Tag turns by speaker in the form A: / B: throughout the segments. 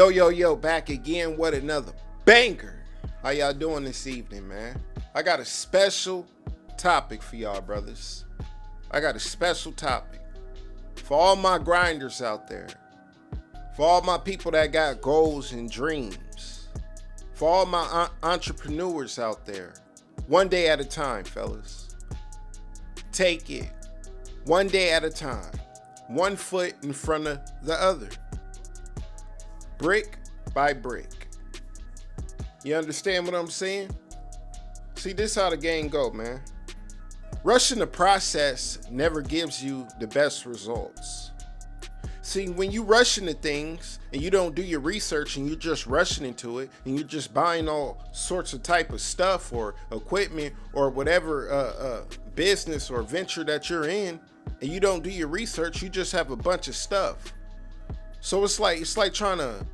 A: Yo, back again with another banger. How y'all doing this evening, man? I got a special topic for y'all, brothers. I got a special topic for all my grinders out there, for all my people that got goals and dreams, for all my entrepreneurs out there. One day at a time, fellas. Take it one day at a time, one foot in front of the other, brick by brick. You understand what I'm saying? See, this how the game go, man. Rushing the process never gives you the best results. See, when you rush into things and you don't do your research and you're just rushing into it and you're just buying all sorts of type of stuff or equipment or whatever business or venture that you're in, and you don't do your research, you just have a bunch of stuff. So it's like trying to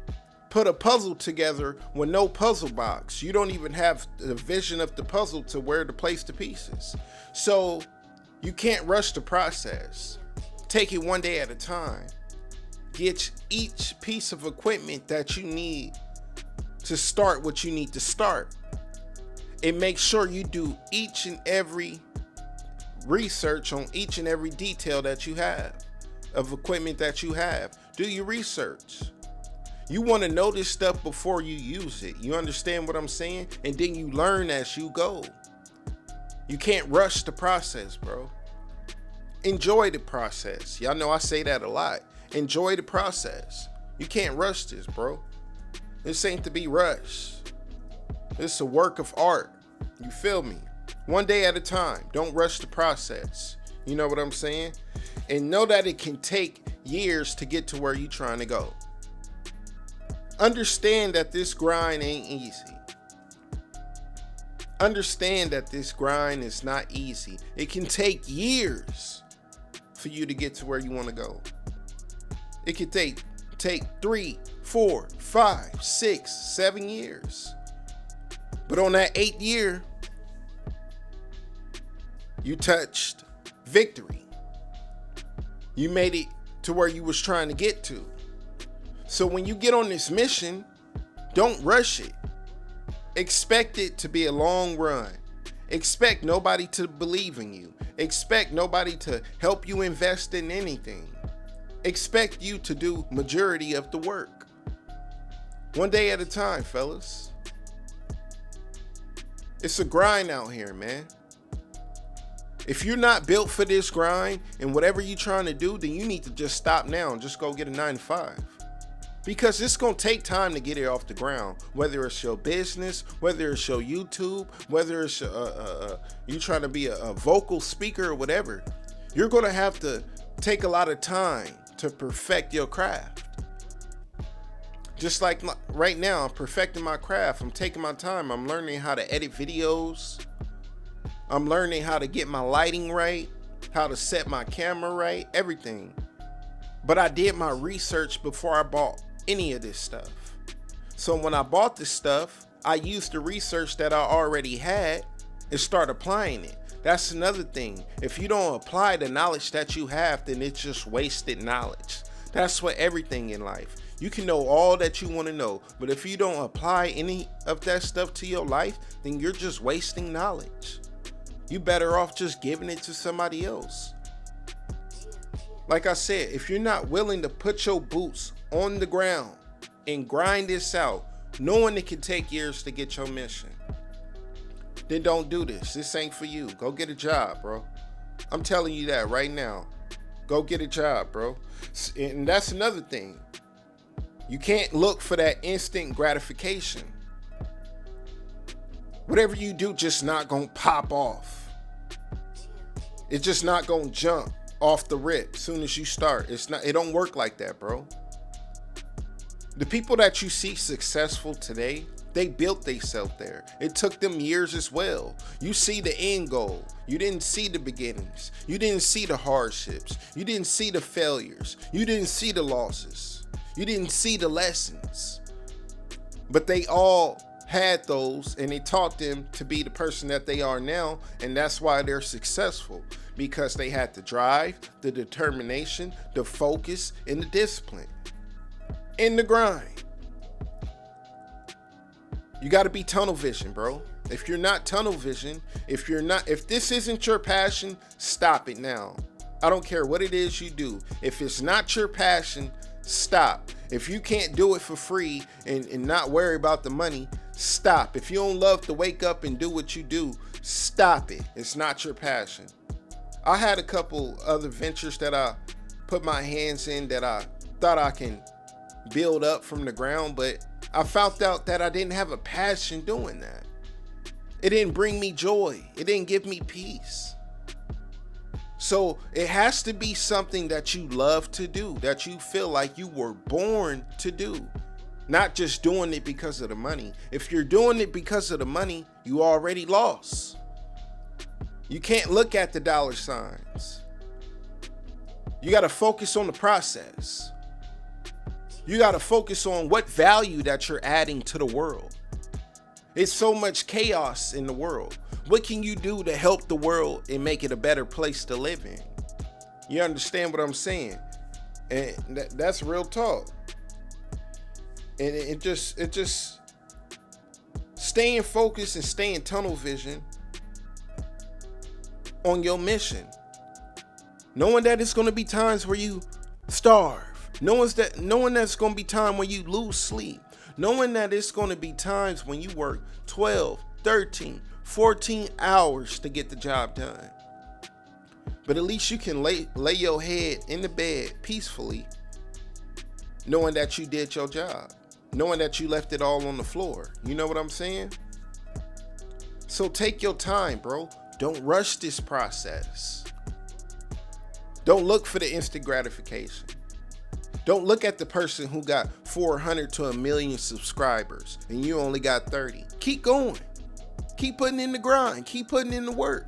A: put a puzzle together with no puzzle box. You don't even have the vision of the puzzle to where to place the pieces. So you can't rush the process. Take it one day at a time. Get each piece of equipment that you need to start what you need to start. And make sure you do each and every research on each and every detail that you have of equipment that you have. Do your research. You want to know this stuff before you use it. You understand what I'm saying? And then you learn as you go. You can't rush the process, bro. Enjoy the process. Y'all know I say that a lot. Enjoy the process. You can't rush this, bro. This ain't to be rushed. It's a work of art. You feel me? One day at a time. Don't rush the process. You know what I'm saying? And know that it can take years to get to where you're trying to go. Understand that this grind ain't easy. Understand that this grind is not easy. It can take years for you to get to where you want to go. It can take 3, 4, 5, 6, 7 years. But on that 8th year, you touched victory. You made it to where you was trying to get to. So when you get on this mission, don't rush it. Expect it to be a long run. Expect nobody to believe in you. Expect nobody to help you invest in anything. Expect you to do majority of the work. One day at a time, fellas. It's a grind out here, man. If you're not built for this grind and whatever you're trying to do, then you need to just stop now and just go get a 9 to 5. Because it's going to take time to get it off the ground. Whether it's your business, whether it's your YouTube, whether it's you trying to be a vocal speaker or whatever. You're going to have to take a lot of time to perfect your craft. Just like right now, I'm perfecting my craft. I'm taking my time. I'm learning how to edit videos. I'm learning how to get my lighting right, how to set my camera right, everything. But I did my research before I bought any of this stuff. So when I bought this stuff, I used the research that I already had and start applying it. That's another thing. If you don't apply the knowledge that you have, then it's just wasted knowledge. That's what everything in life. You can know all that you want to know, but if you don't apply any of that stuff to your life, then you're just wasting knowledge. You better off just giving it to somebody else. Like I said, if you're not willing to put your boots on the ground and grind this out, knowing it can take years to get your mission, then don't do this. This ain't for you. Go get a job, bro. I'm telling you that right now. Go get a job, bro. And that's another thing. You can't look for that instant gratification. Whatever you do, just not gonna pop off. It's just not gonna jump off the rip as soon as you start. It don't work like that, bro. The people that you see successful today, they built themselves there. It took them years as well. You see the end goal. You didn't see the beginnings. You didn't see the hardships. You didn't see the failures. You didn't see the losses. You didn't see the lessons. But they all had those, and it taught them to be the person that they are now, and that's why they're successful, because they had the drive, the determination, the focus, and the discipline, and the grind. You got to be tunnel vision, bro. If you're not tunnel vision, if this isn't your passion, stop it now. I don't care what it is you do. If it's not your passion, stop. If you can't do it for free and not worry about the money, stop. If you don't love to wake up and do what you do, stop it. It's not your passion. I had a couple other ventures that I put my hands in that I thought I can build up from the ground, but I found out that I didn't have a passion doing that. It didn't bring me joy. It didn't give me peace. So it has to be something that you love to do, that you feel like you were born to do, not just doing it because of the money. If you're doing it because of the money, you already lost. You can't look at the dollar signs. You got to focus on the process. You got to focus on what value that you're adding to the world. It's so much chaos in the world. What can you do to help the world and make it a better place to live in? You understand what I'm saying? And that's real talk. And it just staying focused and staying tunnel vision on your mission. Knowing that it's going to be times where you starve. Knowing that's going to be time when you lose sleep. Knowing that it's going to be times when you work 12, 13, 14 hours to get the job done. But at least you can lay your head in the bed peacefully, knowing that you did your job. Knowing that you left it all on the floor. You know what I'm saying? So take your time, bro. Don't rush this process. Don't look for the instant gratification. Don't look at the person who got 400 to 1 million subscribers and you only got 30. Keep going. Keep putting in the grind. Keep putting in the work.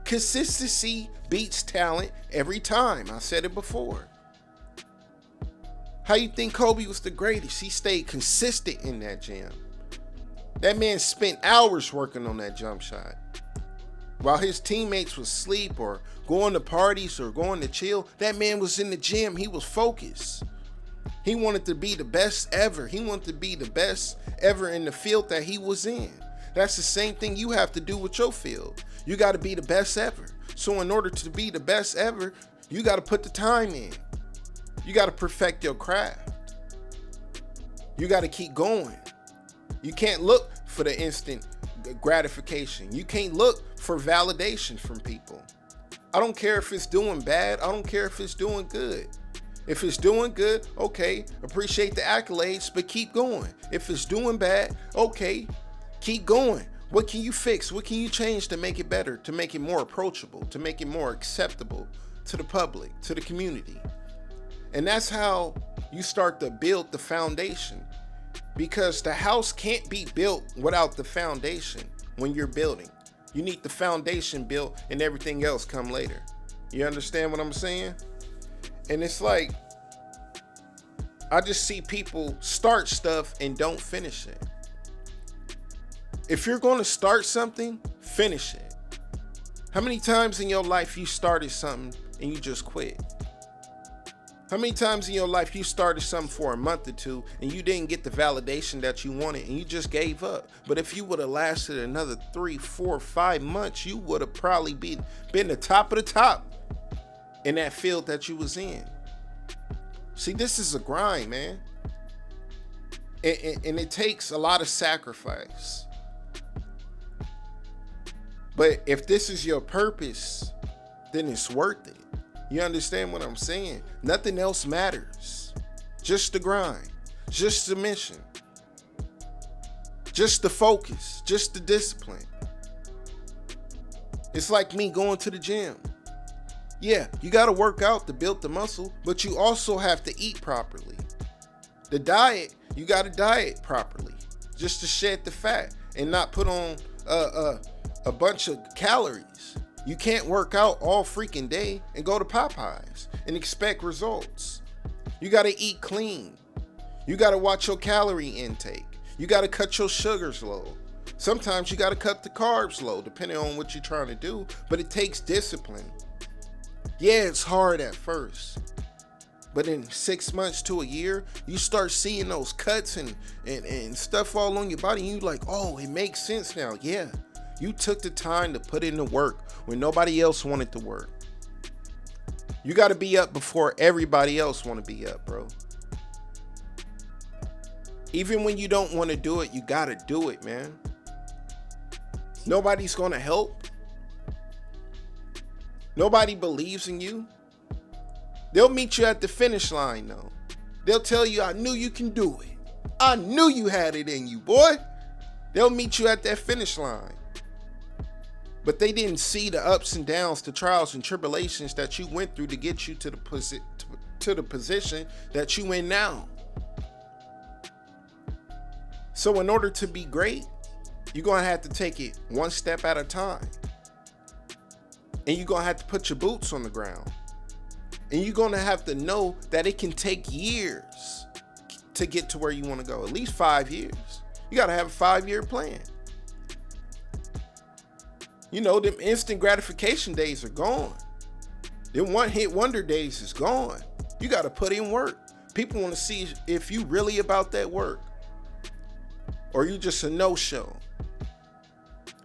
A: Consistency beats talent every time. I said it before. How you think Kobe was the greatest? He stayed consistent in that gym. That man spent hours working on that jump shot. While his teammates would sleep or going to parties or going to chill, that man was in the gym. He was focused. He wanted to be the best ever. He wanted to be the best ever in the field that he was in. That's the same thing you have to do with your field. You got to be the best ever. So in order to be the best ever, you got to put the time in. You got to perfect your craft. You got to keep going. You can't look for the instant gratification. You can't look for validation from people. I don't care if it's doing bad. I don't care if it's doing good. If it's doing good, okay, appreciate the accolades, but keep going. If it's doing bad, okay, keep going. What can you fix? What can you change to make it better, to make it more approachable, to make it more acceptable to the public, to the community? And that's how you start to build the foundation, because the house can't be built without the foundation. When you're building, you need the foundation built and everything else come later. You understand what I'm saying? And it's like, I just see people start stuff and don't finish it. If you're going to start something, finish it. How many times in your life you started something and you just quit? How many times in your life you started something for a month or two and you didn't get the validation that you wanted and you just gave up? But if you would have lasted another 3, 4, 5 months, you would have probably been the top of the top in that field that you was in. See, this is a grind, man. And it takes a lot of sacrifice. But if this is your purpose, then it's worth it. You understand what I'm saying? Nothing else matters. Just the grind. Just the mission. Just the focus. Just the discipline. It's like me going to the gym. Yeah, you got to work out to build the muscle, but you also have to eat properly. The diet, you got to diet properly just to shed the fat and not put on a bunch of calories. You can't work out all freaking day and go to Popeyes and expect results. You got to eat clean. You got to watch your calorie intake. You got to cut your sugars low. Sometimes you got to cut the carbs low, depending on what you're trying to do, but it takes discipline. Yeah, it's hard at first, But in 6 months to a year, you start seeing those cuts and stuff all on your body, and you like, oh, it makes sense now. Yeah, you took the time to put in the work when nobody else wanted to work. You got to be up before everybody else want to be up, bro. Even when you don't want to do it, you got to do it, man. Nobody's going to help. Nobody believes in you. They'll meet you at the finish line, though. They'll tell you, I knew you can do it. I knew you had it in you, boy. They'll meet you at that finish line. But they didn't see the ups and downs, the trials and tribulations that you went through to get you to the position that you in now. So in order to be great, you're going to have to take it one step at a time. And you're going to have to put your boots on the ground. And you're going to have to know that it can take years to get to where you want to go. At least 5 years. You got to have a 5-year plan. You know, them instant gratification days are gone. Them one-hit wonder days is gone. You got to put in work. People want to see if you really about that work. Or you just a no-show.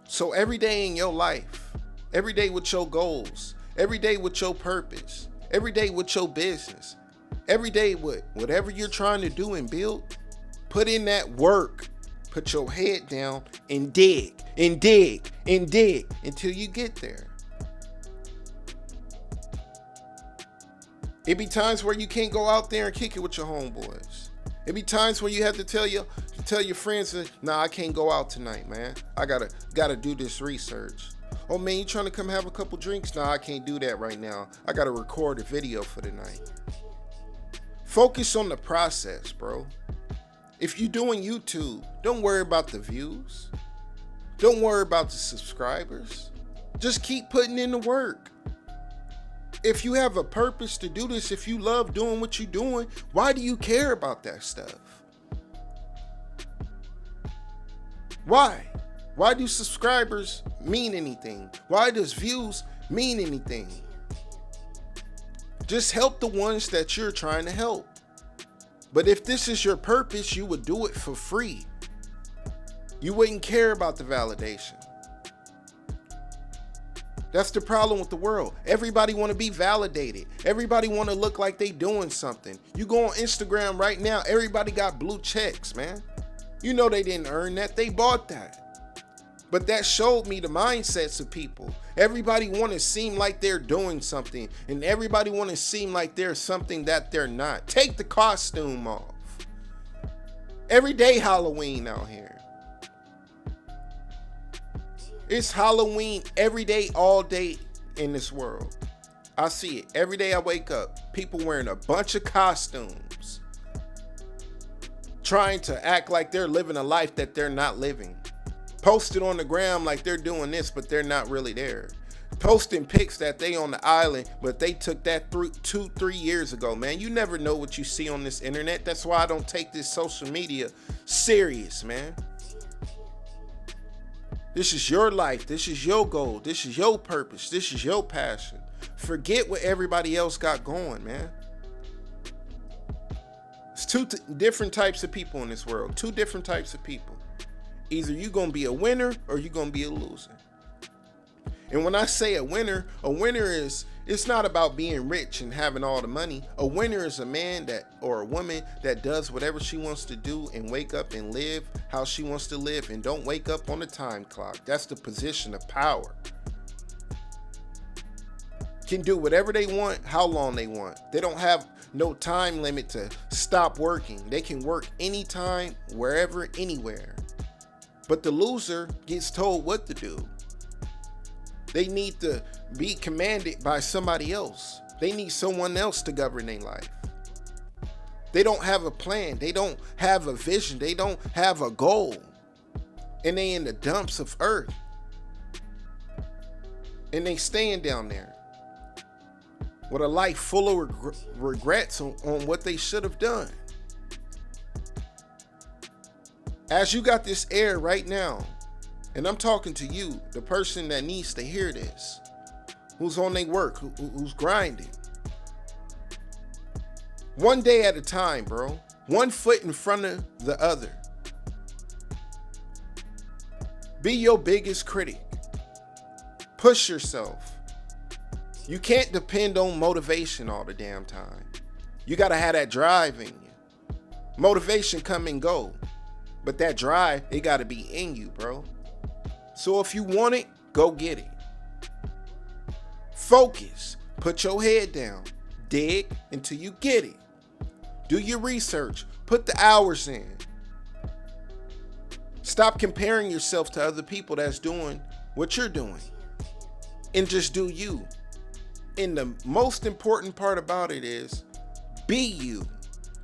A: So every day in your life, every day with your goals, every day with your purpose, every day with your business, every day with whatever you're trying to do and build, put in that work. Put your head down and dig and dig and dig until you get there. It be times where you can't go out there and kick it with your homeboys. It be times where you have to tell your friends, nah, I can't go out tonight, man. I gotta do this research. Oh man, you trying to come have a couple drinks? Nah, I can't do that right now. I gotta record a video for the night. Focus on the process, bro. If you're doing YouTube, don't worry about the views. Don't worry about the subscribers. Just keep putting in the work. If you have a purpose to do this, if you love doing what you're doing, why do you care about that stuff? Why? Why do subscribers mean anything? Why does views mean anything? Just help the ones that you're trying to help. But if this is your purpose, you would do it for free. You wouldn't care about the validation. That's the problem with the world. Everybody want to be validated. Everybody want to look like they doing something. You go on Instagram right now, everybody got blue checks, man. You know they didn't earn that. They bought that. But that showed me the mindsets of people. Everybody want to seem like they're doing something, and everybody want to seem like they're something that they're not. Take the costume off. Every day Halloween out here. It's Halloween every day, all day in this world. I see it. Every day I wake up, people wearing a bunch of costumes, trying to act like they're living a life that they're not living. Posted on the gram like they're doing this, but they're not really there. Posting pics that they on the island, but they took that 2-3 years ago, man. You never know what you see on this internet. That's why I don't take this social media serious, man. This is your life. This is your goal. This is your purpose. This is your passion. Forget what everybody else got going, man. It's two different types of people in this world. Two different types of people. Either you're going to be a winner or you're going to be a loser. And when I say a winner is, it's not about being rich and having all the money. A winner is a man that, or a woman that does whatever she wants to do and wake up and live how she wants to live and don't wake up on the time clock. That's the position of power. Can do whatever they want, how long they want. They don't have no time limit to stop working. They can work anytime, wherever, anywhere. But the loser gets told what to do. They need to be commanded by somebody else. They need someone else to govern their life. They don't have a plan. They don't have a vision. They don't have a goal. And they in the dumps of earth. And they staying down there with a life full of regrets on what they should have done. As you got this air right now, and I'm talking to you, the person that needs to hear this, who's on their work, who's grinding. One day at a time, bro. One foot in front of the other. Be your biggest critic. Push yourself. You can't depend on motivation all the damn time. You gotta have that drive in you. Motivation come and go, but that drive, it gotta be in you, bro. So if you want it, go get it. Focus. Put your head down. Dig until you get it. Do your research. Put the hours in. Stop comparing yourself to other people that's doing what you're doing. And just do you. And the most important part about it is be you.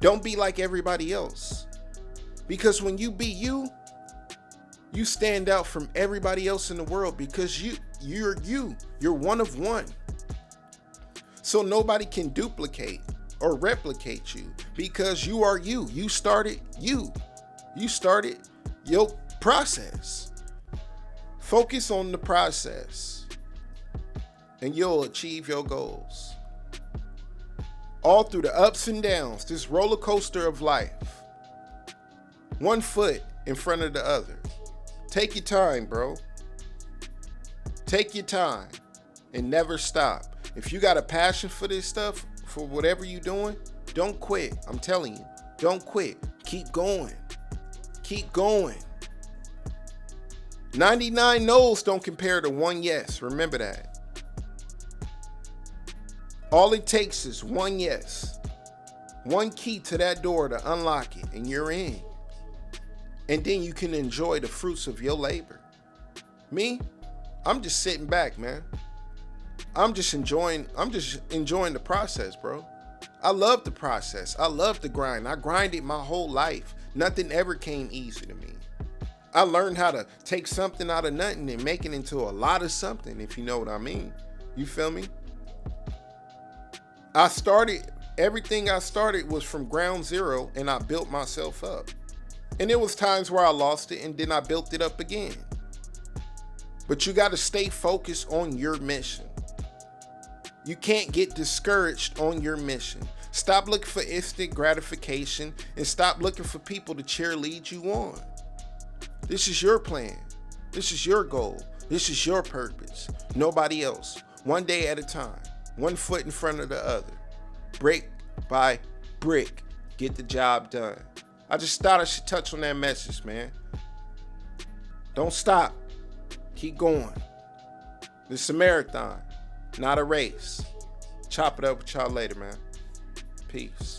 A: Don't be like everybody else. Because when you be you, you stand out from everybody else in the world because you're you. You're one of one. So nobody can duplicate or replicate you because you are you. You started you. You started your process. Focus on the process and you'll achieve your goals. All through the ups and downs, this roller coaster of life. One foot in front of the other. Take your time, bro. Take your time and never stop. If you got a passion for this stuff, for whatever you're doing, don't quit. I'm telling you, don't quit. Keep going. Keep going. 99 no's don't compare to one yes. Remember that. All it takes is one yes. One key to that door to unlock it, and you're in. And then you can enjoy the fruits of your labor. Me, I'm just sitting back, man. I'm just enjoying the process, bro. I love the process. I love the grind. I grinded my whole life. Nothing ever came easy to me. I learned how to take something out of nothing and make it into a lot of something, if you know what I mean. You feel me? Everything I started was from ground zero, and I built myself up. And there was times where I lost it and then I built it up again. But you got to stay focused on your mission. You can't get discouraged on your mission. Stop looking for instant gratification and stop looking for people to cheerlead you on. This is your plan. This is your goal. This is your purpose. Nobody else. One day at a time. One foot in front of the other. Brick by brick. Get the job done. I just thought I should touch on that message, man. Don't stop. Keep going. This is a marathon, not a race. Chop it up with y'all later, man. Peace.